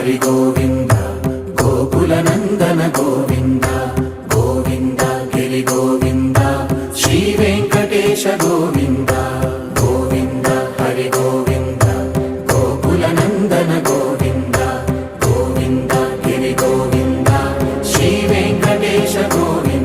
Hari Govinda Gokula Nandana Govinda Govinda Giri Govinda Shri Venkatesha Govinda Govinda Hari Govinda Gokula Nandana Govinda Govinda Giri Govinda Shri Venkatesha Govinda